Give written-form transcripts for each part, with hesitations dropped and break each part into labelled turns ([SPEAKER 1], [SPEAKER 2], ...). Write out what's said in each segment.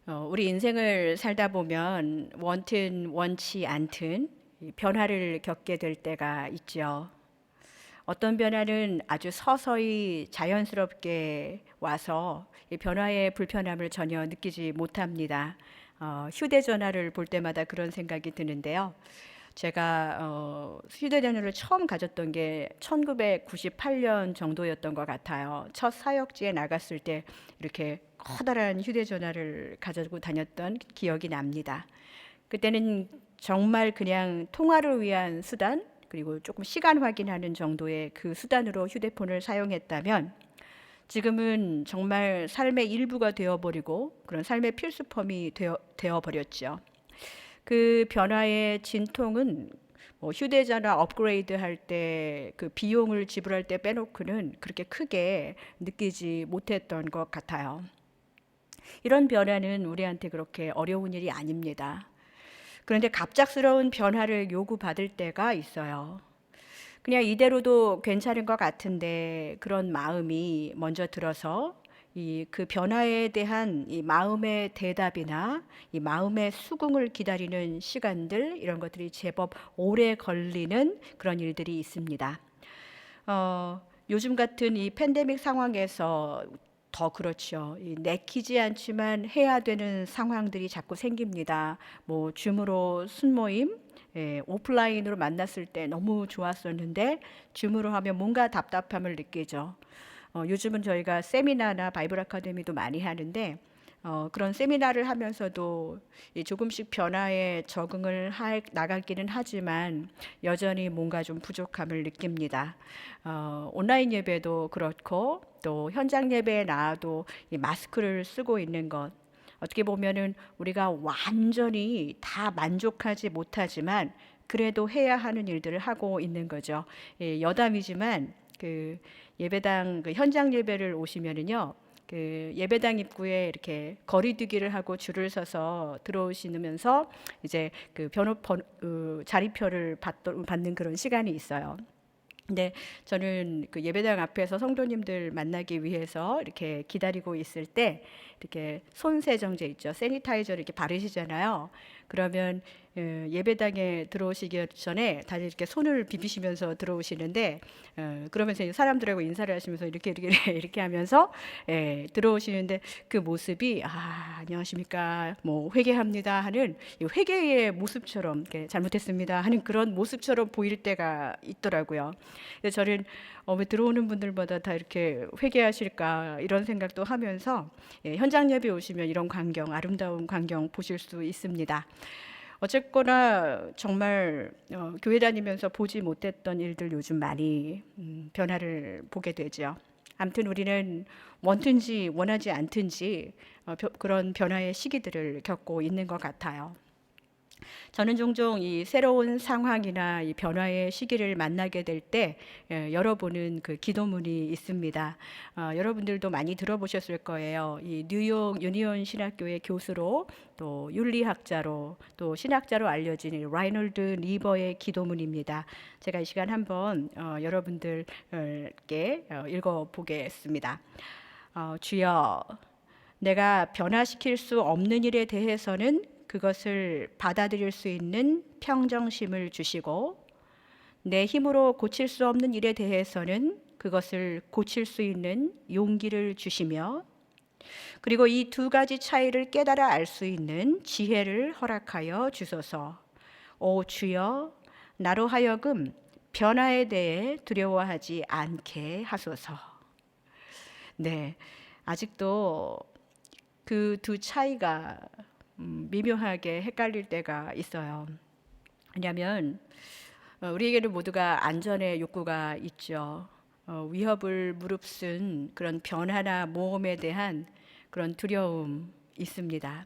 [SPEAKER 1] 우리 인생을 살다 보면 원튼 원치 않든 이 변화를 겪게 될 때가 있죠. 어떤 변화는 아주 서서히 자연스럽게 와서 이 변화의 불편함을 전혀 느끼지 못합니다. 휴대전화를 볼 때마다 그런 생각이 드는데요. 제가 휴대전화를 처음 가졌던 게 1998년 정도였던 것 같아요. 첫 사역지에 나갔을 때 이렇게 커다란 휴대전화를 가지고 다녔던 기억이 납니다. 그때는 정말 그냥 통화를 위한 수단, 그리고 조금 시간 확인하는 정도의 그 수단으로 휴대폰을 사용했다면 지금은 정말 삶의 일부가 되어버리고 그런 삶의 필수품이 되어버렸죠. 그 변화의 진통은 뭐 휴대전화 업그레이드 할 때 그 비용을 지불할 때 빼놓고는 그렇게 크게 느끼지 못했던 것 같아요. 이런 변화는 우리한테 그렇게 어려운 일이 아닙니다. 그런데 갑작스러운 변화를 요구받을 때가 있어요. 그냥 이대로도 괜찮은 것 같은데 그런 마음이 먼저 들어서 그 변화에 대한 이 마음의 대답이나 이 마음의 수긍을 기다리는 시간들, 이런 것들이 제법 오래 걸리는 그런 일들이 있습니다. 요즘 같은 이 팬데믹 상황에서 더 그렇죠. 내키지 않지만 해야 되는 상황들이 자꾸 생깁니다. 뭐 줌으로 순모임, 오프라인으로 만났을 때 너무 좋았었는데 줌으로 하면 뭔가 답답함을 느끼죠. 요즘은 저희가 세미나나 바이블 아카데미도 많이 하는데 그런 세미나를 하면서도 조금씩 변화에 적응을 나가기는 하지만 여전히 뭔가 좀 부족함을 느낍니다. 온라인 예배도 그렇고 또 현장 예배에 나와도 이 마스크를 쓰고 있는 것, 어떻게 보면은 우리가 완전히 다 만족하지 못하지만 그래도 해야 하는 일들을 하고 있는 거죠. 여담이지만 그 예배당 그 현장 예배를 오시면은요. 그 예배당 입구에 이렇게 거리두기를 하고 줄을 서서 들어오시면서 이제 그 자리표를 받는 그런 시간이 있어요. 근데 저는 그 예배당 앞에서 성도님들 만나기 위해서 이렇게 기다리고 있을 때 이렇게 손 세정제 있죠. 세니타이저를 이렇게 바르시잖아요. 그러면 예배당에 들어오시기 전에 다들 이렇게 손을 비비시면서 들어오시는데 그러면서 이제 사람들하고 인사를 하시면서 이렇게 이렇게 하면서 들어오시는데 그 모습이 안녕하십니까 뭐 회개합니다 하는 이 회개의 모습처럼 이렇게 잘못했습니다 하는 그런 모습처럼 보일 때가 있더라고요. 그래서 저는 왜 들어오는 분들마다 다 이렇게 회개하실까 이런 생각도 하면서 현장 예배 오시면 이런 광경, 아름다운 광경 보실 수 있습니다. 어쨌거나 정말 교회 다니면서 보지 못했던 일들 요즘 많이 변화를 보게 되죠. 아무튼 우리는 원든지 원하지 않든지 그런 변화의 시기들을 겪고 있는 것 같아요. 저는 종종 이 새로운 상황이나 이 변화의 시기를 만나게 될 때 열어보는 그 기도문이 있습니다. 여러분들도 많이 들어보셨을 거예요. 이 뉴욕 유니온 신학교의 교수로 또 윤리학자로 또 신학자로 알려진 이 라이놀드 리버의 기도문입니다. 제가 이 시간 한번 여러분들께 읽어보겠습니다. 주여, 내가 변화시킬 수 없는 일에 대해서는 그것을 받아들일 수 있는 평정심을 주시고 내 힘으로 고칠 수 없는 일에 대해서는 그것을 고칠 수 있는 용기를 주시며 그리고 이 두 가지 차이를 깨달아 알 수 있는 지혜를 허락하여 주소서. 오 주여, 나로 하여금 변화에 대해 두려워하지 않게 하소서. 네, 아직도 그 두 차이가 미묘하게 헷갈릴 때가 있어요. 왜냐하면 우리에게는 모두가 안전의 욕구가 있죠. 위협을 무릅쓴 그런 변화나 모험에 대한 그런 두려움 있습니다.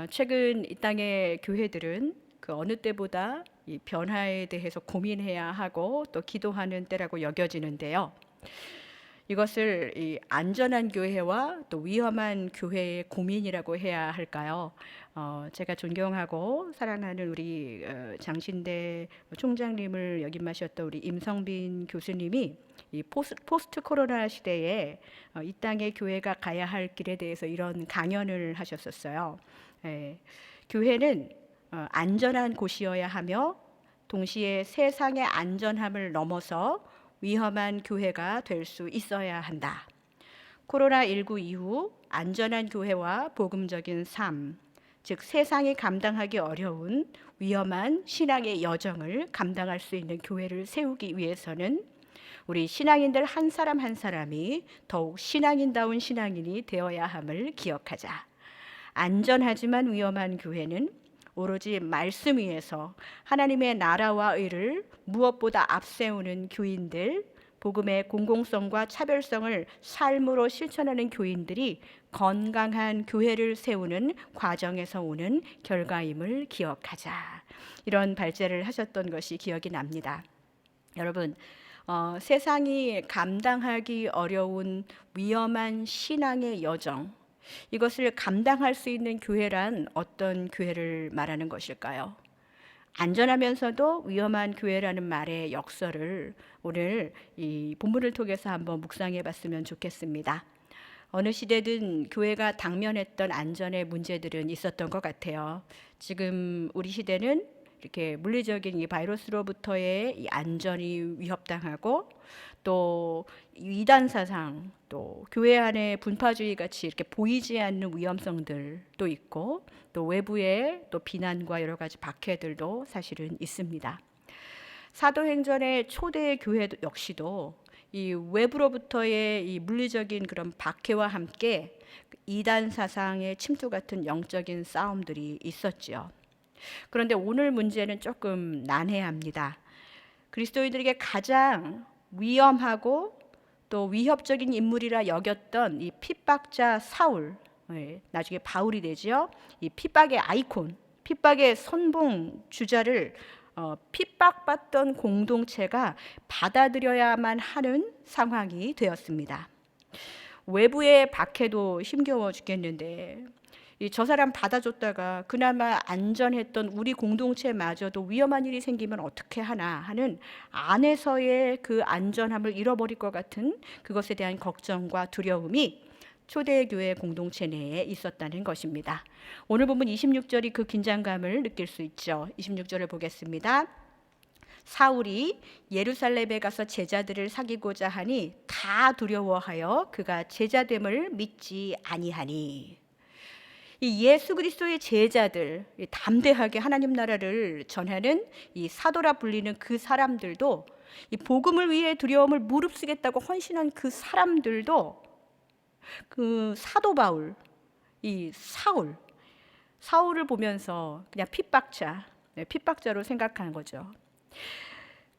[SPEAKER 1] 최근 이 땅의 교회들은 그 어느 때보다 이 변화에 대해서 고민해야 하고 또 기도하는 때라고 여겨지는데요. 이것을 이 안전한 교회와 또 위험한 교회의 고민이라고 해야 할까요? 제가 존경하고 사랑하는 우리 장신대 총장님을 역임하셨던 우리 임성빈 교수님이 이 포스트 코로나 시대에 이 땅의 교회가 가야 할 길에 대해서 이런 강연을 하셨었어요. 예, 교회는 안전한 곳이어야 하며 동시에 세상의 안전함을 넘어서 위험한 교회가 될 수 있어야 한다. 코로나19 이후 안전한 교회와 복음적인 삶, 즉 세상이 감당하기 어려운 위험한 신앙의 여정을 감당할 수 있는 교회를 세우기 위해서는 우리 신앙인들 한 사람 한 사람이 더욱 신앙인다운 신앙인이 되어야 함을 기억하자. 안전하지만 위험한 교회는 오로지 말씀 위에서 하나님의 나라와 의를 무엇보다 앞세우는 교인들, 복음의 공공성과 차별성을 삶으로 실천하는 교인들이 건강한 교회를 세우는 과정에서 오는 결과임을 기억하자. 이런 발제를 하셨던 것이 기억이 납니다. 여러분, 세상이 감당하기 어려운 위험한 신앙의 여정, 이것을 감당할 수 있는 교회란 어떤 교회를 말하는 것일까요? 안전하면서도 위험한 교회라는 말의 역설을 오늘 이 본문을 통해서 한번 묵상해 봤으면 좋겠습니다. 어느 시대든 교회가 당면했던 안전의 문제들은 있었던 것 같아요. 지금 우리 시대는 이렇게 물리적인 이 바이러스로부터의 이 안전이 위협당하고 또 이단 사상, 또 교회 안에 분파주의 같이 이렇게 보이지 않는 위험성들도 있고 또 외부의 또 비난과 여러 가지 박해들도 사실은 있습니다. 사도행전의 초대 교회 역시도 이 외부로부터의 이 물리적인 그런 박해와 함께 이단 사상의 침투 같은 영적인 싸움들이 있었지요. 그런데 오늘 문제는 조금 난해합니다. 그리스도인들에게 가장 위험하고 또 위협적인 인물이라 여겼던 이 핍박자 사울, 나중에 바울이 되지요. 이 핍박의 아이콘, 핍박의 선봉 주자를 핍박받던 공동체가 받아들여야만 하는 상황이 되었습니다. 외부의 박해도 힘겨워 죽겠는데 저 사람 받아줬다가 그나마 안전했던 우리 공동체마저도 위험한 일이 생기면 어떻게 하나 하는 안에서의 그 안전함을 잃어버릴 것 같은 그것에 대한 걱정과 두려움이 초대교회 공동체 내에 있었다는 것입니다. 오늘 본문 26절이 그 긴장감을 느낄 수 있죠. 26절을 보겠습니다. 사울이 예루살렘에 가서 제자들을 사귀고자 하니 다 두려워하여 그가 제자됨을 믿지 아니하니. 이 예수 그리스도의 제자들, 담대하게 하나님 나라를 전하는 이 사도라 불리는 그 사람들도, 이 복음을 위해 두려움을 무릅쓰겠다고 헌신한 그 사람들도 그 사도 바울, 이 사울을 보면서 그냥 핍박자로 생각하는 거죠.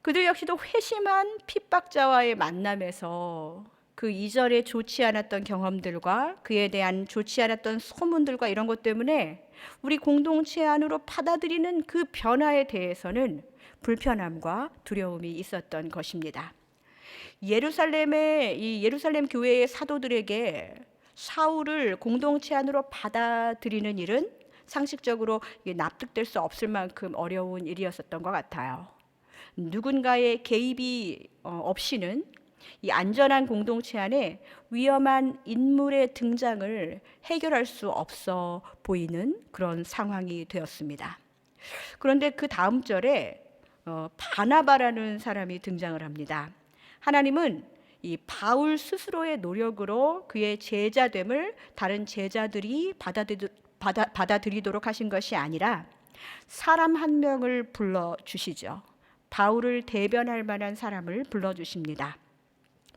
[SPEAKER 1] 그들 역시도 회심한 핍박자와의 만남에서 그 이전에 좋지 않았던 경험들과 그에 대한 좋지 않았던 소문들과 이런 것 때문에 우리 공동체 안으로 받아들이는 그 변화에 대해서는 불편함과 두려움이 있었던 것입니다. 예루살렘 교회의 사도들에게 사울을 공동체 안으로 받아들이는 일은 상식적으로 납득될 수 없을 만큼 어려운 일이었었던 것 같아요. 누군가의 개입이 없이는 이 안전한 공동체 안에 위험한 인물의 등장을 해결할 수 없어 보이는 그런 상황이 되었습니다. 그런데 그 다음 절에 바나바라는 사람이 등장을 합니다. 하나님은 이 바울 스스로의 노력으로 그의 제자됨을 다른 제자들이 받아들이도록 하신 것이 아니라 사람 한 명을 불러주시죠. 바울을 대변할 만한 사람을 불러주십니다.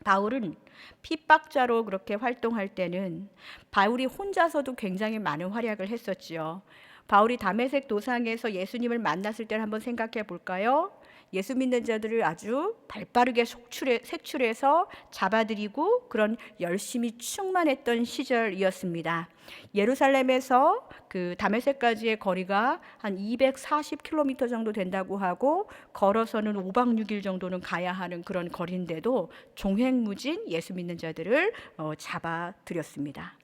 [SPEAKER 1] 바울은 핍박자로 그렇게 활동할 때는 바울이 혼자서도 굉장히 많은 활약을 했었지요. 바울이 다메섹 도상에서 예수님을 만났을 때를 한번 생각해 볼까요? 예수 믿는 자들을 아주 발빠르게 색출해서 잡아들이고 그런 열심히 충만했던 시절이었습니다. 예루살렘에서 그 다메섹까지의 거리가 한 240km 정도 된다고 하고 걸어서는 5박 6일 정도는 가야 하는 그런 거리인데도 종횡무진 예수 믿는 자들을 잡아들였습니다.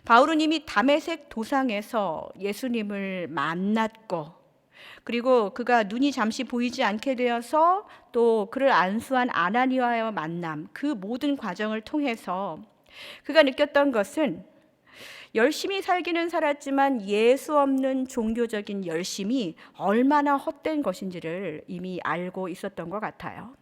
[SPEAKER 1] 바울은 이미 다메섹 도상에서 예수님을 만났고 그리고 그가 눈이 잠시 보이지 않게 되어서 또 그를 안수한 아나니아와의 만남, 그 모든 과정을 통해서 그가 느꼈던 것은 열심히 살기는 살았지만 예수 없는 종교적인 열심이 얼마나 헛된 것인지를 이미 알고 있었던 것 같아요.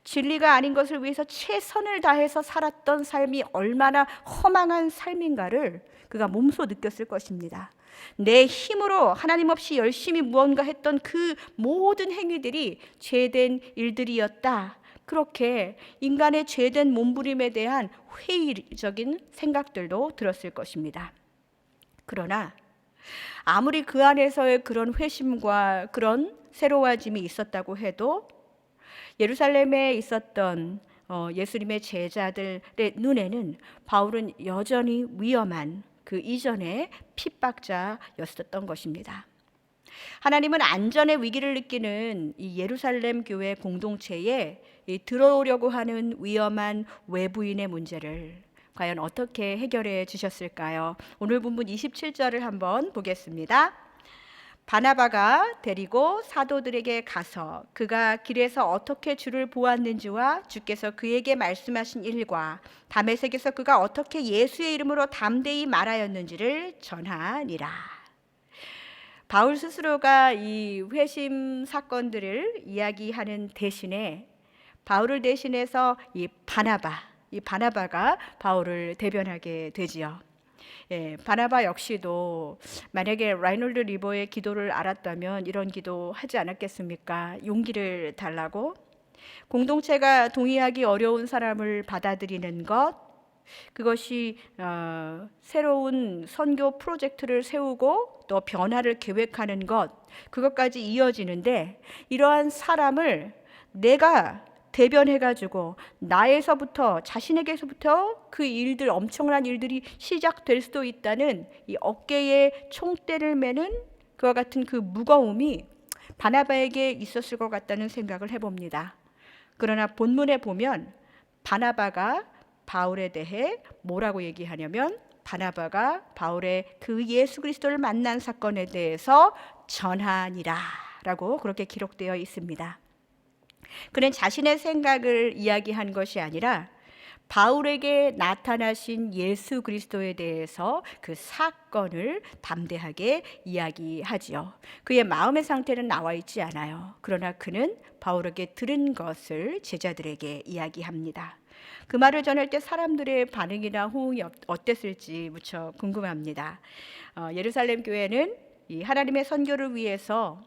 [SPEAKER 1] 진리가 아닌 것을 위해서 최선을 다해서 살았던 삶이 얼마나 허망한 삶인가를 그가 몸소 느꼈을 것입니다. 내 힘으로 하나님 없이 열심히 무언가 했던 그 모든 행위들이 죄된 일들이었다. 그렇게 인간의 죄된 몸부림에 대한 회의적인 생각들도 들었을 것입니다. 그러나 아무리 그 안에서의 그런 회심과 그런 새로워짐이 있었다고 해도 예루살렘에 있었던 예수님의 제자들의 눈에는 바울은 여전히 위험한 그 이전의 핍박자였었던 것입니다. 하나님은 안전의 위기를 느끼는 이 예루살렘 교회 공동체에 들어오려고 하는 위험한 외부인의 문제를 과연 어떻게 해결해 주셨을까요? 오늘 본문 27절을 한번 보겠습니다. 바나바가 데리고 사도들에게 가서 그가 길에서 어떻게 주를 보았는지와 주께서 그에게 말씀하신 일과 다메섹에서 그가 어떻게 예수의 이름으로 담대히 말하였는지를 전하니라. 바울 스스로가 이 회심 사건들을 이야기하는 대신에 바울을 대신해서 이 바나바가 바울을 대변하게 되지요. 바나바 역시도 만약에 라이놀드 리버의 기도를 알았다면 이런 기도 하지 않았겠습니까? 용기를 달라고, 공동체가 동의하기 어려운 사람을 받아들이는 것, 그것이 새로운 선교 프로젝트를 세우고 또 변화를 계획하는 것, 그것까지 이어지는데 이러한 사람을 내가 대변해가지고 나에서부터, 자신에게서부터 그 일들, 엄청난 일들이 시작될 수도 있다는 이 어깨에 총대를 매는 그와 같은 그 무거움이 바나바에게 있었을 것 같다는 생각을 해봅니다. 그러나 본문에 보면 바나바가 바울에 대해 뭐라고 얘기하냐면, 바나바가 바울의 그 예수 그리스도를 만난 사건에 대해서 전하니라 라고 그렇게 기록되어 있습니다. 그는 자신의 생각을 이야기한 것이 아니라 바울에게 나타나신 예수 그리스도에 대해서 그 사건을 담대하게 이야기하지요. 그의 마음의 상태는 나와 있지 않아요. 그러나 그는 바울에게 들은 것을 제자들에게 이야기합니다. 그 말을 전할 때 사람들의 반응이나 호응이 어땠을지 무척 궁금합니다. 예루살렘 교회는 이 하나님의 선교를 위해서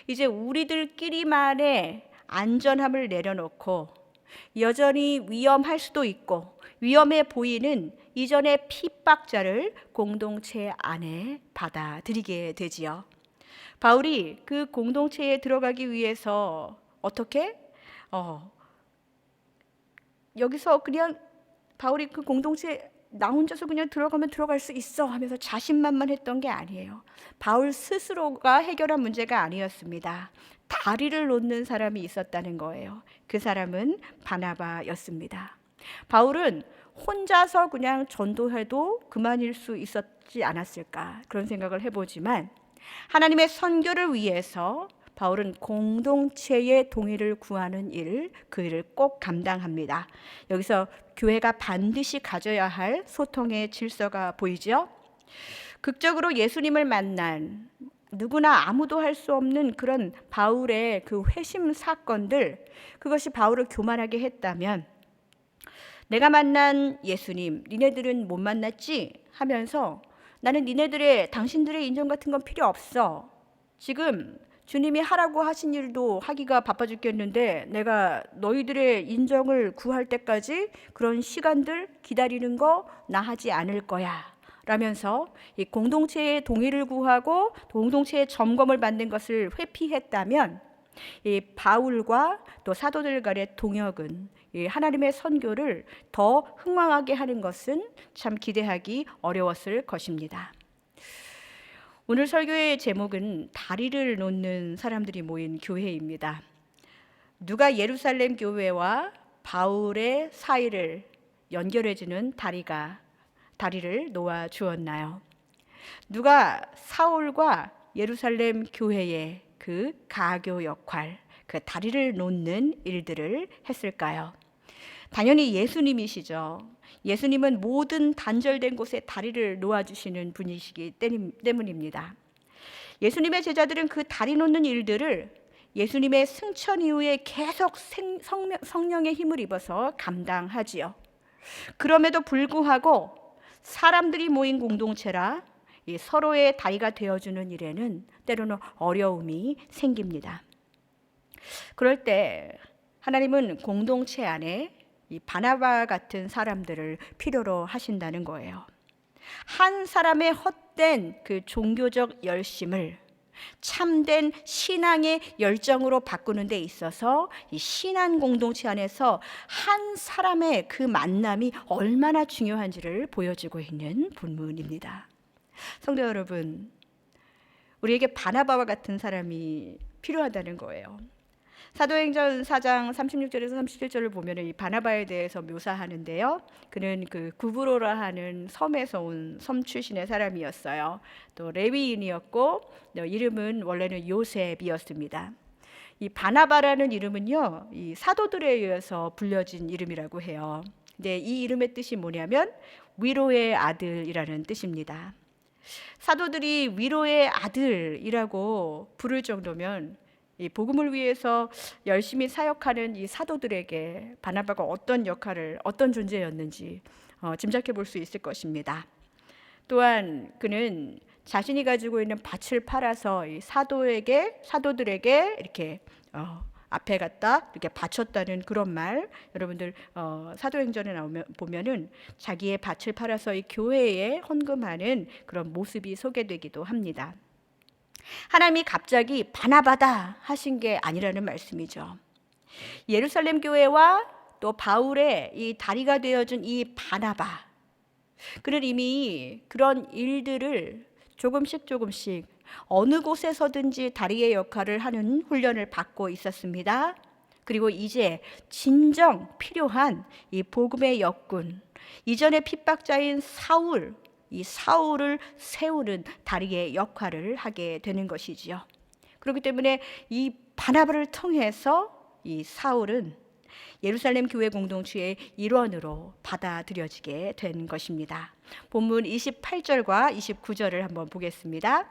[SPEAKER 1] 이제 우리들끼리만의 안전함을 내려놓고 여전히 위험할 수도 있고 위험해 보이는 이전의 핍박자를 공동체 안에 받아들이게 되지요. 바울이 그 공동체에 들어가기 위해서 어떻게? 여기서 그냥 바울이 그 공동체에 나 혼자서 그냥 들어가면 들어갈 수 있어 하면서 자신만만했던 게 아니에요. 바울 스스로가 해결한 문제가 아니었습니다. 다리를 놓는 사람이 있었다는 거예요. 그 사람은 바나바였습니다. 바울은 혼자서 그냥 전도해도 그만일 수 있었지 않았을까, 그런 생각을 해보지만 하나님의 선교를 위해서 바울은 공동체의 동의를 구하는 그 일을 꼭 감당합니다. 여기서 교회가 반드시 가져야 할 소통의 질서가 보이죠? 극적으로 예수님을 만난 누구나 아무도 할 수 없는 그런 바울의 그 회심 사건들, 그것이 바울을 교만하게 했다면 내가 만난 예수님, 니네들은 못 만났지? 하면서 나는 당신들의 인정 같은 건 필요 없어. 지금 주님이 하라고 하신 일도 하기가 바빠 죽겠는데 내가 너희들의 인정을 구할 때까지 그런 시간들 기다리는 거 나 하지 않을 거야 라면서 이 공동체의 동의를 구하고 공동체의 점검을 받는 것을 회피했다면 이 바울과 또 사도들 간의 동역은 이 하나님의 선교를 더 흥왕하게 하는 것은 참 기대하기 어려웠을 것입니다. 오늘 설교의 제목은 다리를 놓는 사람들이 모인 교회입니다. 누가 예루살렘 교회와 바울의 사이를 연결해주는 다리를 놓아 주었나요? 누가 사울과 예루살렘 교회의 그 가교 역할, 그 다리를 놓는 일들을 했을까요? 당연히 예수님이시죠. 예수님은 모든 단절된 곳에 다리를 놓아주시는 분이시기 때문입니다. 예수님의 제자들은 그 다리 놓는 일들을 예수님의 승천 이후에 계속 성령의 힘을 입어서 감당하지요. 그럼에도 불구하고 사람들이 모인 공동체라 이 서로의 다리가 되어주는 일에는 때로는 어려움이 생깁니다. 그럴 때 하나님은 공동체 안에 이 바나바 같은 사람들을 필요로 하신다는 거예요. 한 사람의 헛된 그 종교적 열심을 참된 신앙의 열정으로 바꾸는 데 있어서 이 신앙 공동체 안에서 한 사람의 그 만남이 얼마나 중요한지를 보여주고 있는 본문입니다. 성도 여러분, 우리에게 바나바와 같은 사람이 필요하다는 거예요. 사도행전 4장 36절에서 37절을 보면 이 바나바에 대해서 묘사하는데요. 그는 그 구브로라 하는 섬에서 온 섬 출신의 사람이었어요. 또 레위인이었고 이름은 원래는 요셉이었습니다. 이 바나바라는 이름은요, 이 사도들에 의해서 불려진 이름이라고 해요. 근데 이 이름의 뜻이 뭐냐면 위로의 아들이라는 뜻입니다. 사도들이 위로의 아들이라고 부를 정도면 이 복음을 위해서 열심히 사역하는 이 사도들에게 바나바가 어떤 역할을, 어떤 존재였는지 짐작해 볼 수 있을 것입니다. 또한 그는 자신이 가지고 있는 밭을 팔아서 이 사도들에게 이렇게 앞에 갖다 이렇게 바쳤다는 그런 말, 여러분들 사도행전에 보면은 자기의 밭을 팔아서 이 교회에 헌금하는 그런 모습이 소개되기도 합니다. 하나님이 갑자기 바나바다 하신 게 아니라는 말씀이죠. 예루살렘 교회와 또 바울의 이 다리가 되어준 이 바나바, 그는 이미 그런 일들을 조금씩 어느 곳에서든지 다리의 역할을 하는 훈련을 받고 있었습니다. 그리고 이제 진정 필요한 이 복음의 역군, 이전의 핍박자인 이 사울을 세우는 다리의 역할을 하게 되는 것이지요. 그렇기 때문에 이 바나바를 통해서 이 사울은 예루살렘 교회 공동체의 일원으로 받아들여지게 된 것입니다. 본문 28절과 29절을 한번 보겠습니다.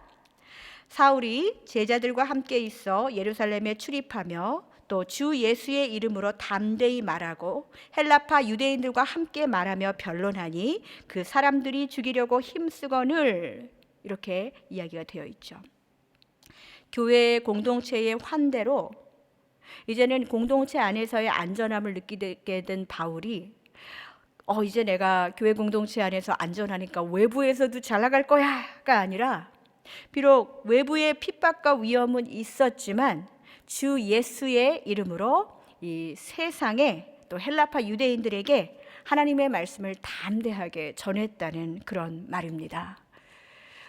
[SPEAKER 1] 사울이 제자들과 함께 있어 예루살렘에 출입하며 또 주 예수의 이름으로 담대히 말하고 헬라파 유대인들과 함께 말하며 변론하니 그 사람들이 죽이려고 힘쓰거늘, 이렇게 이야기가 되어 있죠. 교회 공동체의 환대로 이제는 공동체 안에서의 안전함을 느끼게 된 바울이 이제 내가 교회 공동체 안에서 안전하니까 외부에서도 잘 나갈 거야가 아니라, 비록 외부의 핍박과 위험은 있었지만 주 예수의 이름으로 이 세상에 또 헬라파 유대인들에게 하나님의 말씀을 담대하게 전했다는 그런 말입니다.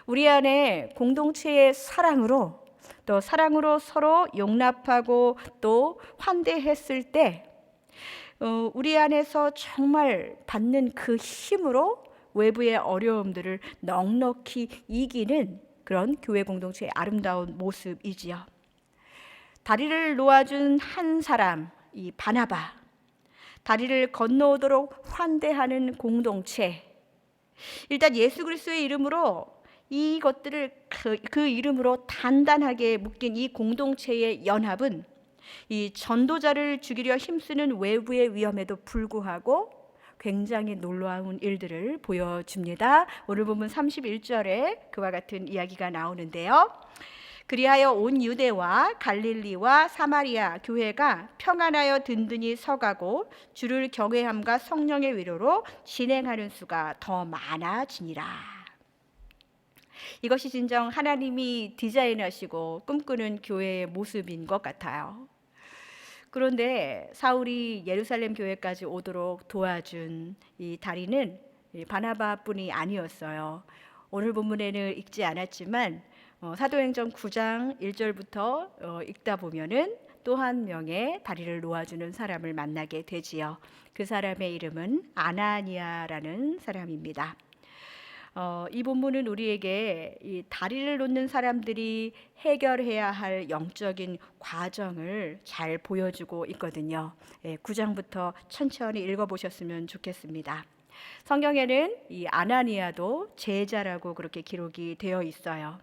[SPEAKER 1] 우리 안에 공동체의 사랑으로, 또 사랑으로 서로 용납하고 또 환대했을 때 우리 안에서 정말 받는 그 힘으로 외부의 어려움들을 넉넉히 이기는 그런 교회 공동체의 아름다운 모습이지요. 다리를 놓아준 한 사람, 이 바나바, 다리를 건너오도록 환대하는 공동체, 일단 예수 그리스도의 이름으로 이것들을 그 이름으로 단단하게 묶인 이 공동체의 연합은 이 전도자를 죽이려 힘쓰는 외부의 위험에도 불구하고 굉장히 놀라운 일들을 보여줍니다. 오늘 본문 31절에 그와 같은 이야기가 나오는데요. 그리하여 온 유대와 갈릴리와 사마리아 교회가 평안하여 든든히 서가고 주를 경외함과 성령의 위로로 진행하는 수가 더 많아지니라. 이것이 진정 하나님이 디자인하시고 꿈꾸는 교회의 모습인 것 같아요. 그런데 사울이 예루살렘 교회까지 오도록 도와준 이 다리는 바나바뿐이 아니었어요. 오늘 본문에는 읽지 않았지만 사도행전 9장 1절부터 읽다 보면은 또 한 명의 다리를 놓아주는 사람을 만나게 되지요. 그 사람의 이름은 아나니아라는 사람입니다. 이 본문은 우리에게 이 다리를 놓는 사람들이 해결해야 할 영적인 과정을 잘 보여주고 있거든요. 9장부터 천천히 읽어보셨으면 좋겠습니다. 성경에는 이 아나니아도 제자라고 그렇게 기록이 되어 있어요.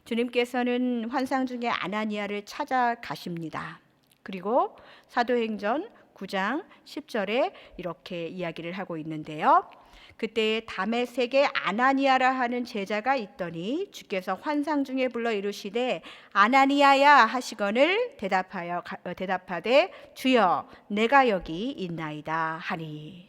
[SPEAKER 1] 주님께서는 환상 중에 아나니아를 찾아가십니다. 그리고 사도행전 9장 10절에 이렇게 이야기를 하고 있는데요. 그때 다메섹에 아나니아라 하는 제자가 있더니 주께서 환상 중에 불러 이르시되 아나니아야 하시거늘 대답하되 주여 내가 여기 있나이다 하니.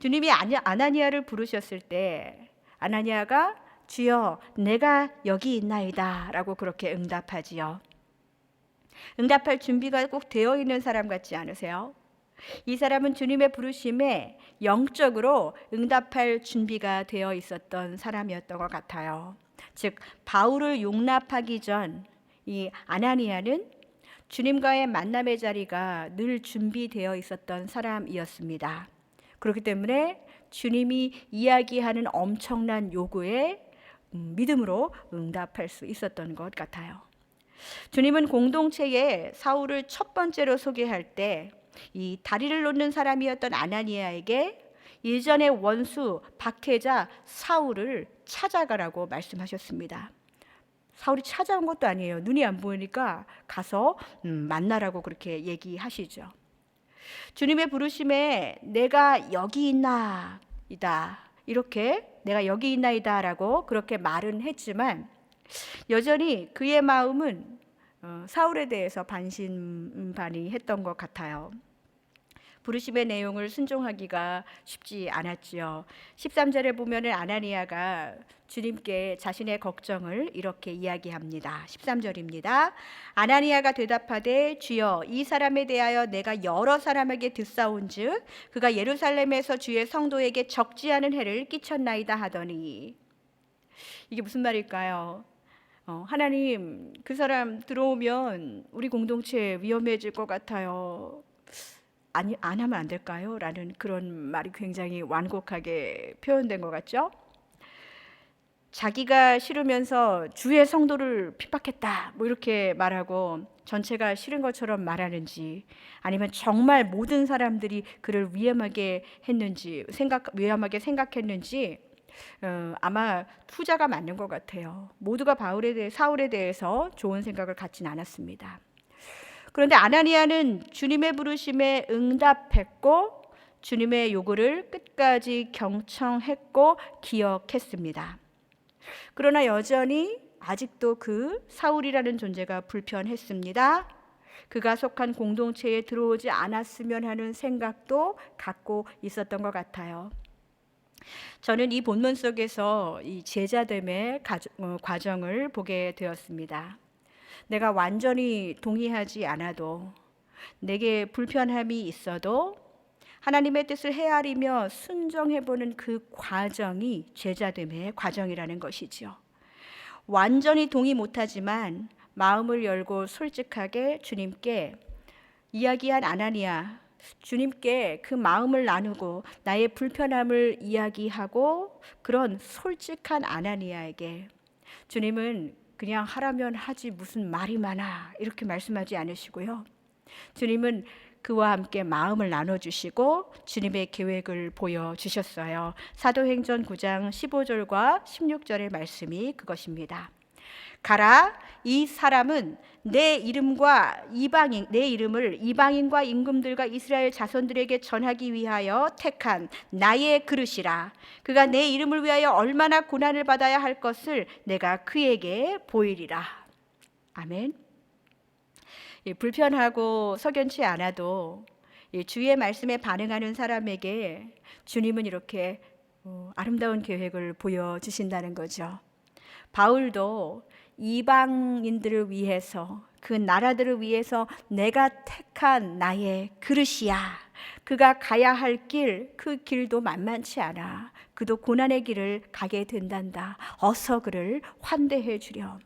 [SPEAKER 1] 주님이 아나니아를 부르셨을 때 아나니아가 주여 내가 여기 있나이다 라고 그렇게 응답하지요. 응답할 준비가 꼭 되어 있는 사람 같지 않으세요? 이 사람은 주님의 부르심에 영적으로 응답할 준비가 되어 있었던 사람이었던 것 같아요. 즉 바울을 용납하기 전 이 아나니아는 주님과의 만남의 자리가 늘 준비되어 있었던 사람이었습니다. 그렇기 때문에 주님이 이야기하는 엄청난 요구에 믿음으로 응답할 수 있었던 것 같아요. 주님은 공동체에 사울을 첫 번째로 소개할 때 이 다리를 놓는 사람이었던 아나니아에게 예전의 원수 박해자 사울을 찾아가라고 말씀하셨습니다. 사울이 찾아온 것도 아니에요. 눈이 안 보이니까 가서 만나라고 그렇게 얘기하시죠. 주님의 부르심에 내가 여기 있나이다 이렇게 내가 여기 있나이다 라고 그렇게 말은 했지만 여전히 그의 마음은 사울에 대해서 반신반의했던 것 같아요. 부르심의 내용을 순종하기가 쉽지 않았지요. 13절에 보면은 아나니아가 주님께 자신의 걱정을 이렇게 이야기합니다. 13절입니다. 아나니아가 대답하되 주여 이 사람에 대하여 내가 여러 사람에게 듣사온즉 그가 예루살렘에서 주의 성도에게 적지 않은 해를 끼쳤나이다 하더니. 이게 무슨 말일까요? 하나님 그 사람 들어오면 우리 공동체 위험해질 것 같아요. 아니 안 하면 안 될까요? 라는 그런 말이 굉장히 완곡하게 표현된 것 같죠? 자기가 싫으면서 주의 성도를 핍박했다 뭐 이렇게 말하고 전체가 싫은 것처럼 말하는지 아니면 정말 모든 사람들이 그를 위험하게 생각했는지 아마 후자가 맞는 것 같아요. 모두가 사울에 대해서 좋은 생각을 갖진 않았습니다. 그런데 아나니아는 주님의 부르심에 응답했고 주님의 요구를 끝까지 경청했고 기억했습니다. 그러나 여전히 아직도 그 사울이라는 존재가 불편했습니다. 그가 속한 공동체에 들어오지 않았으면 하는 생각도 갖고 있었던 것 같아요. 저는 이 본문 속에서 이 제자됨의 과정을 보게 되었습니다. 내가 완전히 동의하지 않아도 내게 불편함이 있어도 하나님의 뜻을 헤아리며 순종해보는 그 과정이 제자됨의 과정이라는 것이지요. 완전히 동의 못하지만 마음을 열고 솔직하게 주님께 이야기한 아나니아, 주님께 그 마음을 나누고 나의 불편함을 이야기하고 그런 솔직한 아나니아에게 주님은 그냥 하라면 하지 무슨 말이 많아 이렇게 말씀하지 않으시고요. 주님은 그와 함께 마음을 나눠주시고 주님의 계획을 보여주셨어요. 사도행전 9장 15절과 16절의 말씀이 그것입니다. 가라, 이 사람은 내 이름을 이방인과 임금들과 이스라엘 자손들에게 전하기 위하여 택한 나의 그릇이라. 그가 내 이름을 위하여 얼마나 고난을 받아야 할 것을 내가 그에게 보이리라. 아멘. 불편하고 석연치 않아도 주의 말씀에 반응하는 사람에게 주님은 이렇게 아름다운 계획을 보여주신다는 거죠. 바울도 이방인들을 위해서 그 나라들을 위해서 내가 택한 나의 그릇이야. 그가 가야 할 길, 그 길도 만만치 않아. 그도 고난의 길을 가게 된단다. 어서 그를 환대해 주렴.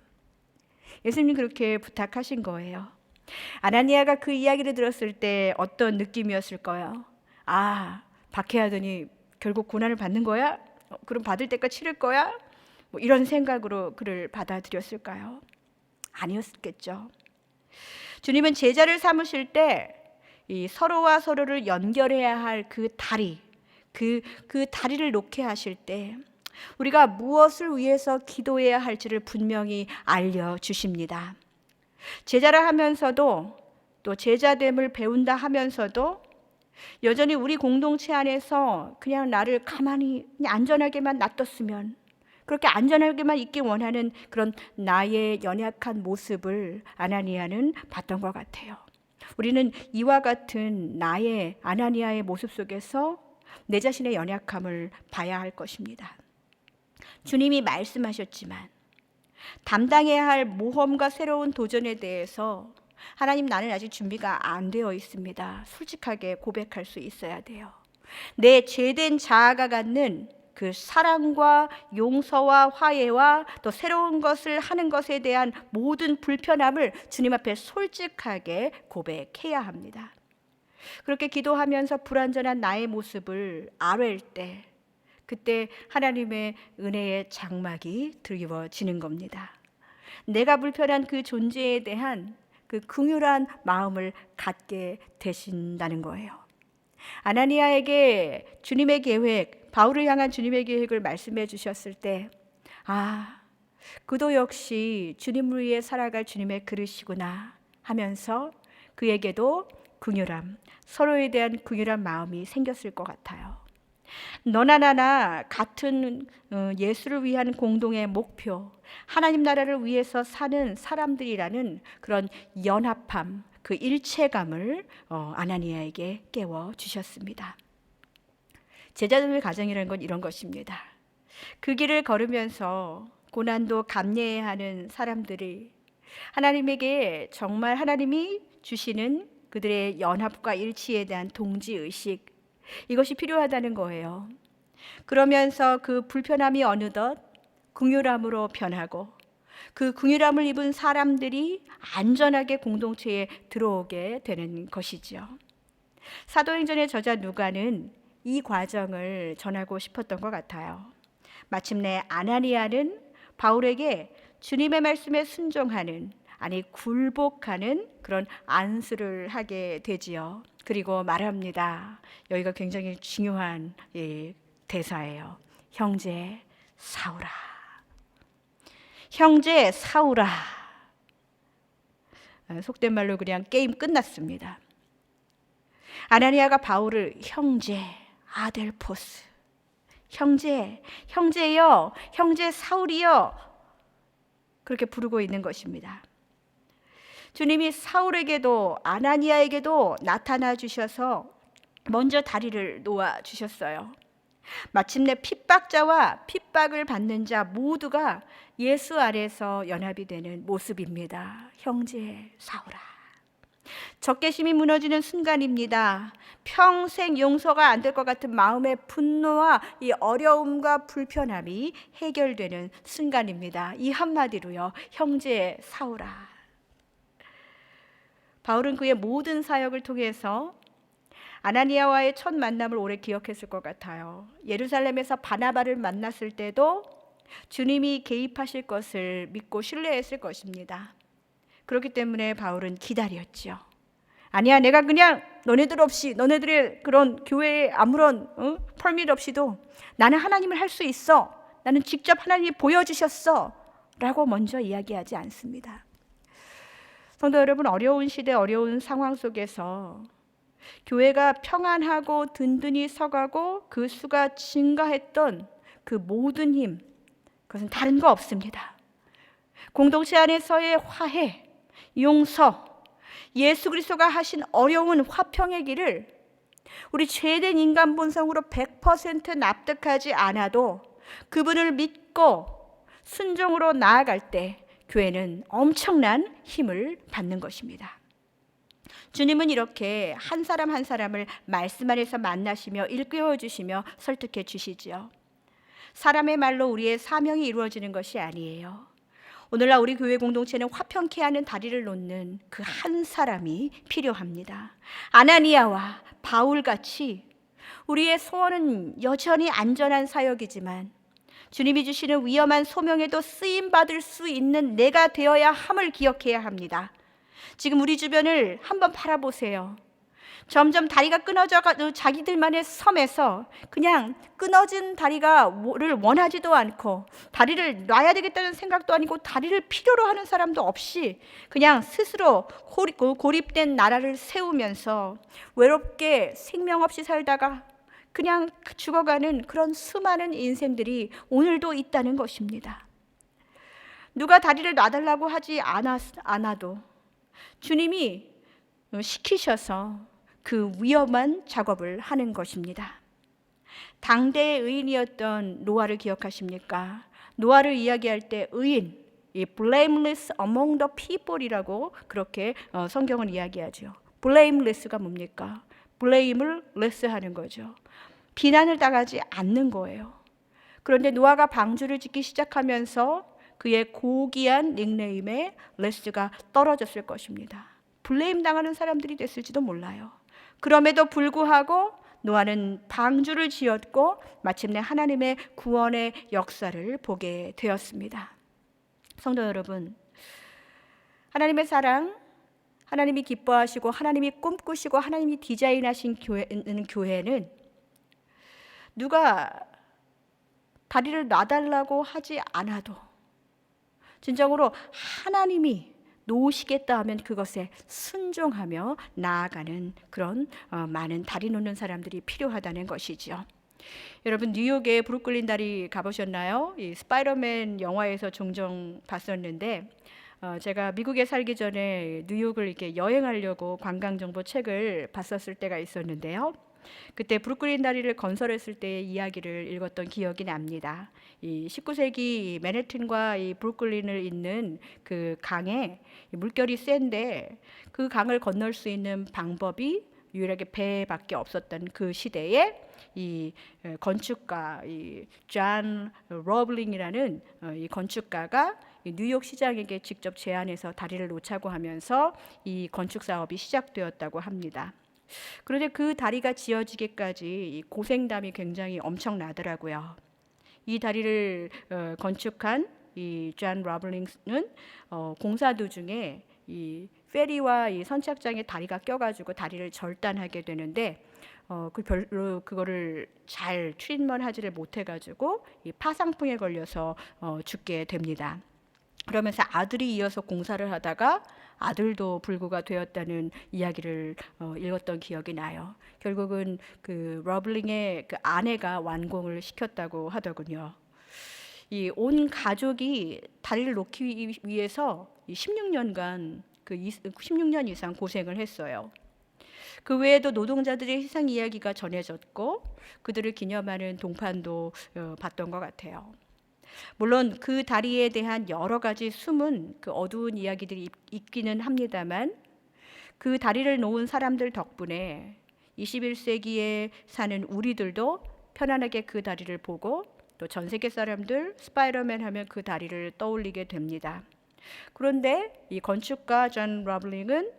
[SPEAKER 1] 예수님 그렇게 부탁하신 거예요. 아나니아가 그 이야기를 들었을 때 어떤 느낌이었을까요? 박해하더니 결국 고난을 받는 거야? 그럼 받을 때까지 치를 거야? 뭐 이런 생각으로 그를 받아들였을까요? 아니었겠죠. 주님은 제자를 삼으실 때 이 서로와 서로를 연결해야 할 그 다리, 그 다리를 놓게 하실 때 우리가 무엇을 위해서 기도해야 할지를 분명히 알려주십니다. 제자를 하면서도 또 제자됨을 배운다 하면서도 여전히 우리 공동체 안에서 그냥 나를 가만히 그냥 안전하게만 놔뒀으면, 그렇게 안전하게만 있기 원하는 그런 나의 연약한 모습을 아나니아는 봤던 것 같아요. 우리는 이와 같은 나의 아나니아의 모습 속에서 내 자신의 연약함을 봐야 할 것입니다. 주님이 말씀하셨지만 담당해야 할 모험과 새로운 도전에 대해서 하나님, 나는 아직 준비가 안 되어 있습니다. 솔직하게 고백할 수 있어야 돼요. 내 죄된 자아가 갖는 그 사랑과 용서와 화해와 또 새로운 것을 하는 것에 대한 모든 불편함을 주님 앞에 솔직하게 고백해야 합니다. 그렇게 기도하면서 불완전한 나의 모습을 아뢰일 때, 그때 하나님의 은혜의 장막이 드리워지는 겁니다. 내가 불편한 그 존재에 대한 그 긍휼한 마음을 갖게 되신다는 거예요. 아나니아에게 주님의 계획, 바울을 향한 주님의 계획을 말씀해 주셨을 때, 그도 역시 주님을 위해 살아갈 주님의 그릇이구나 하면서 그에게도 긍휼함, 서로에 대한 긍휼한 마음이 생겼을 것 같아요. 너나 나나 같은 예수를 위한 공동의 목표, 하나님 나라를 위해서 사는 사람들이라는 그런 연합함, 그 일체감을 아나니아에게 깨워주셨습니다. 제자들의 가정이라는 건 이런 것입니다. 그 길을 걸으면서 고난도 감내해야 하는 사람들이 하나님에게 정말 하나님이 주시는 그들의 연합과 일치에 대한 동지의식, 이것이 필요하다는 거예요. 그러면서 그 불편함이 어느덧 긍휼함으로 변하고 그 긍휼함을 입은 사람들이 안전하게 공동체에 들어오게 되는 것이죠. 사도행전의 저자 누가는 이 과정을 전하고 싶었던 것 같아요. 마침내 아나니아는 바울에게 주님의 말씀에 순종하는, 아니 굴복하는 그런 안수를 하게 되지요. 그리고 말합니다. 여기가 굉장히 중요한 대사예요. 형제 사울아, 형제 사울아. 속된 말로 그냥 게임 끝났습니다. 아나니아가 바울을 형제, 아델포스, 형제요, 형제 사울이요, 그렇게 부르고 있는 것입니다. 주님이 사울에게도 아나니아에게도 나타나 주셔서 먼저 다리를 놓아 주셨어요. 마침내 핍박자와 핍박을 받는 자 모두가 예수 아래서 연합이 되는 모습입니다. 형제 사울아. 적개심이 무너지는 순간입니다. 평생 용서가 안 될 것 같은 마음의 분노와 이 어려움과 불편함이 해결되는 순간입니다. 이 한마디로요, 형제 사울아. 바울은 그의 모든 사역을 통해서 아나니아와의 첫 만남을 오래 기억했을 것 같아요. 예루살렘에서 바나바를 만났을 때도 주님이 개입하실 것을 믿고 신뢰했을 것입니다. 그렇기 때문에 바울은 기다렸죠. 아니야, 내가 그냥 너네들 없이, 너네들의 그런 교회에 아무런 펄밋 없이도 나는 하나님을 할 수 있어, 나는 직접 하나님이 보여주셨어 라고 먼저 이야기하지 않습니다. 성도 여러분, 어려운 시대, 어려운 상황 속에서 교회가 평안하고 든든히 서가고 그 수가 증가했던 그 모든 힘, 그것은 다른 거 없습니다. 공동체 안에서의 화해, 용서, 예수 그리스도가 하신 어려운 화평의 길을 우리 죄된 인간 본성으로 100% 납득하지 않아도 그분을 믿고 순종으로 나아갈 때 교회는 엄청난 힘을 받는 것입니다. 주님은 이렇게 한 사람 한 사람을 말씀 안에서 만나시며 일깨워 주시며 설득해 주시지요. 사람의 말로 우리의 사명이 이루어지는 것이 아니에요. 오늘날 우리 교회 공동체는 화평케 하는 다리를 놓는 그 한 사람이 필요합니다. 아나니아와 바울같이 우리의 소원은 여전히 안전한 사역이지만 주님이 주시는 위험한 소명에도 쓰임받을 수 있는 내가 되어야 함을 기억해야 합니다. 지금 우리 주변을 한번 바라보세요. 점점 다리가 끊어져가지고 자기들만의 섬에서 그냥 끊어진 다리를 원하지도 않고 다리를 놔야 되겠다는 생각도 아니고 다리를 필요로 하는 사람도 없이 그냥 스스로 고립된 나라를 세우면서 외롭게 생명 없이 살다가 그냥 죽어가는 그런 수많은 인생들이 오늘도 있다는 것입니다. 누가 다리를 놔달라고 하지 않아도 주님이 시키셔서 그 위험한 작업을 하는 것입니다. 당대의 의인이었던 노아를 기억하십니까? 노아를 이야기할 때 의인, 이 blameless among the people이라고 그렇게 성경은 이야기하죠. blameless가 뭡니까? blame을 less 하는 거죠. 비난을 당하지 않는 거예요. 그런데 노아가 방주를 짓기 시작하면서 그의 고귀한 닉네임에 less가 떨어졌을 것입니다. 블레임 당하는 사람들이 됐을지도 몰라요. 그럼에도 불구하고 노아는 방주를 지었고 마침내 하나님의 구원의 역사를 보게 되었습니다. 성도 여러분, 하나님의 사랑, 하나님이 기뻐하시고 하나님이 꿈꾸시고 하나님이 디자인하신 교회는 누가 다리를 놔달라고 하지 않아도 진정으로 하나님이 놓으시겠다 하면 그것에 순종하며 나아가는 그런 많은 다리 놓는 사람들이 필요하다는 것이죠. 여러분, 뉴욕의 브루클린 다리 가보셨나요? 이 스파이더맨 영화에서 종종 봤었는데 제가 미국에 살기 전에 뉴욕을 이렇게 여행하려고 관광정보 책을 봤었을 때가 있었는데요. 그때 브루클린 다리를 건설했을 때의 이야기를 읽었던 기억이 납니다. 이 19세기 맨해튼과 이 브루클린을 잇는 그 강에 물결이 센데 그 강을 건널 수 있는 방법이 유일하게 배밖에 없었던 그 시대에 이 건축가 존 러블링이라는 이 건축가가 뉴욕 시장에게 직접 제안해서 다리를 놓자고 하면서 이 건축 사업이 시작되었다고 합니다. 그런데 그 다리가 지어지기까지 이 고생담이 굉장히 엄청나더라고요. 이 다리를 건축한 이 존 러블링은 공사 도중에 이 페리와 이 선착장에 다리가 껴가지고 다리를 절단하게 되는데 별로 그거를 잘 트리트먼하지를 못해가지고 이 파상풍에 걸려서 죽게 됩니다. 그러면서 아들이 이어서 공사를 하다가 아들도 불구가 되었다는 이야기를 읽었던 기억이 나요. 결국은 그 러블링의 그 아내가 완공을 시켰다고 하더군요. 이 온 가족이 다리를 놓기 위해서 16년간 16년 이상 고생을 했어요. 그 외에도 노동자들의 희생 이야기가 전해졌고 그들을 기념하는 동판도 봤던 것 같아요. 물론 그 다리에 대한 여러 가지 숨은 그 어두운 이야기들이 있기는 합니다만 그 다리를 놓은 사람들 덕분에 21세기에 사는 우리들도 편안하게 그 다리를 보고 또 전 세계 사람들 스파이더맨 하면 그 다리를 떠올리게 됩니다. 그런데 이 건축가 존 러블링은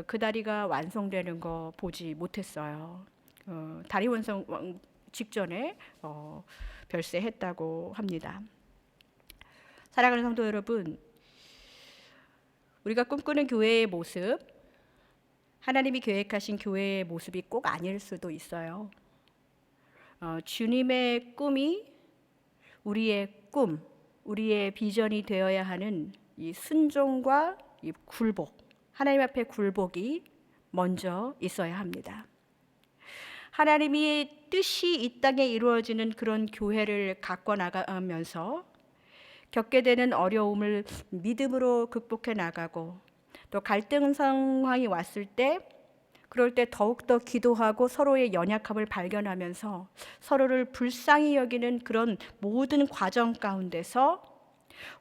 [SPEAKER 1] 그 다리가 완성되는 거 보지 못했어요. 다리 완성 직전에 별세했다고 합니다. 사랑하는 성도 여러분, 우리가 꿈꾸는 교회의 모습, 하나님이 계획하신 교회의 모습이 꼭 아닐 수도 있어요. 주님의 꿈이 우리의 꿈, 우리의 비전이 되어야 하는 이 순종과 이 굴복, 하나님 앞에 굴복이 먼저 있어야 합니다. 하나님이 뜻이 이 땅에 이루어지는 그런 교회를 가꿔 나가면서 겪게 되는 어려움을 믿음으로 극복해 나가고 또 갈등 상황이 왔을 때 그럴 때 더욱더 기도하고 서로의 연약함을 발견하면서 서로를 불쌍히 여기는 그런 모든 과정 가운데서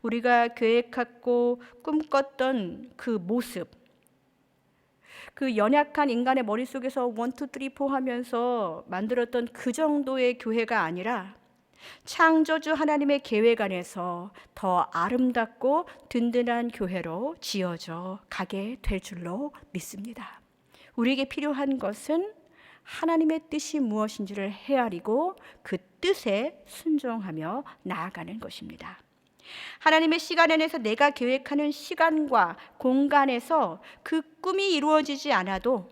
[SPEAKER 1] 우리가 계획하고 꿈꿨던 그 모습, 그 연약한 인간의 머릿속에서 1, 2, 3, 4 하면서 만들었던 그 정도의 교회가 아니라 창조주 하나님의 계획 안에서 더 아름답고 든든한 교회로 지어져 가게 될 줄로 믿습니다. 우리에게 필요한 것은 하나님의 뜻이 무엇인지를 헤아리고 그 뜻에 순종하며 나아가는 것입니다. 하나님의 시간 안에서 내가 계획하는 시간과 공간에서 그 꿈이 이루어지지 않아도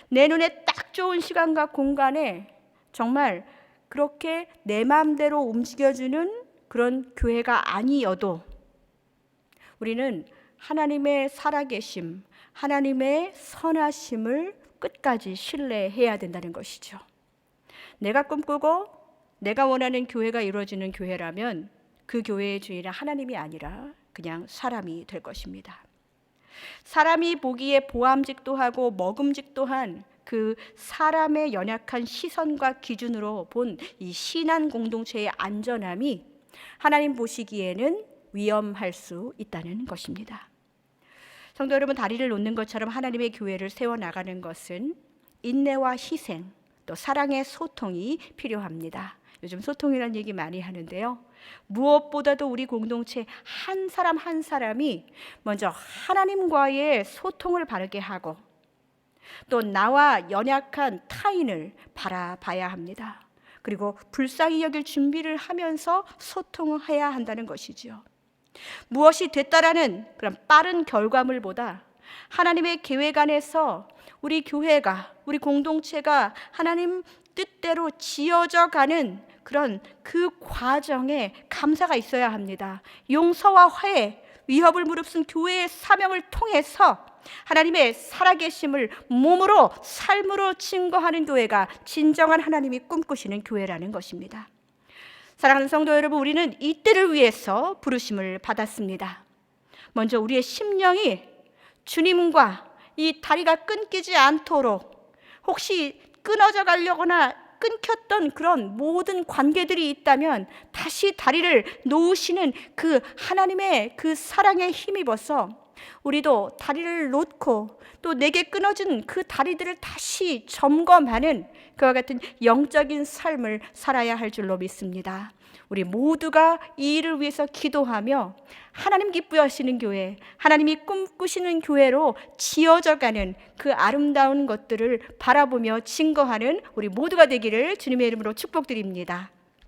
[SPEAKER 1] 내 눈에 딱 좋은 시간과 공간에 정말 그렇게 내 마음대로 움직여주는 그런 교회가 아니어도 우리는 하나님의 살아계심, 하나님의 선하심을 끝까지 신뢰해야 된다는 것이죠. 내가 꿈꾸고 내가 원하는 교회가 이루어지는 교회라면 그 교회의 주인은 하나님이 아니라 그냥 사람이 될 것입니다. 사람이 보기에 보암직도 하고 먹음직도 한 그 사람의 연약한 시선과 기준으로 본 이 신앙 공동체의 안전함이 하나님 보시기에는 위험할 수 있다는 것입니다. 성도 여러분, 다리를 놓는 것처럼 하나님의 교회를 세워나가는 것은 인내와 희생, 또 사랑의 소통이 필요합니다. 요즘 소통이라는 얘기 많이 하는데요. 무엇보다도 우리 공동체 한 사람 한 사람이 먼저 하나님과의 소통을 바르게 하고 또 나와 연약한 타인을 바라봐야 합니다. 그리고 불쌍히 여길 준비를 하면서 소통해야 한다는 것이지요. 무엇이 됐다라는 그런 빠른 결과물보다 하나님의 계획 안에서 우리 교회가, 우리 공동체가 하나님 뜻대로 지어져 가는 그런 그 과정에 감사가 있어야 합니다. 용서와 화해, 위협을 무릅쓴 교회의 사명을 통해서 하나님의 살아계심을 몸으로, 삶으로 증거하는 교회가 진정한 하나님이 꿈꾸시는 교회라는 것입니다. 사랑하는 성도 여러분, 우리는 이 때를 위해서 부르심을 받았습니다. 먼저 우리의 심령이 주님과 이 다리가 끊기지 않도록, 혹시 끊어져 가려거나 끊겼던 그런 모든 관계들이 있다면 다시 다리를 놓으시는 그 하나님의 그 사랑에 힘입어서 우리도 다리를 놓고 또 내게 끊어진 그 다리들을 다시 점검하는 그와 같은 영적인 삶을 살아야 할 줄로 믿습니다. 우리 모두가 이 일을 위해서 기도하며 하나님 기뻐하시는 교회, 하나님이 꿈꾸시는 교회로 지어져가는 그 아름다운 것들을 바라보며 증거하는 우리 모두가 되기를 주님의 이름으로 축복드립니다.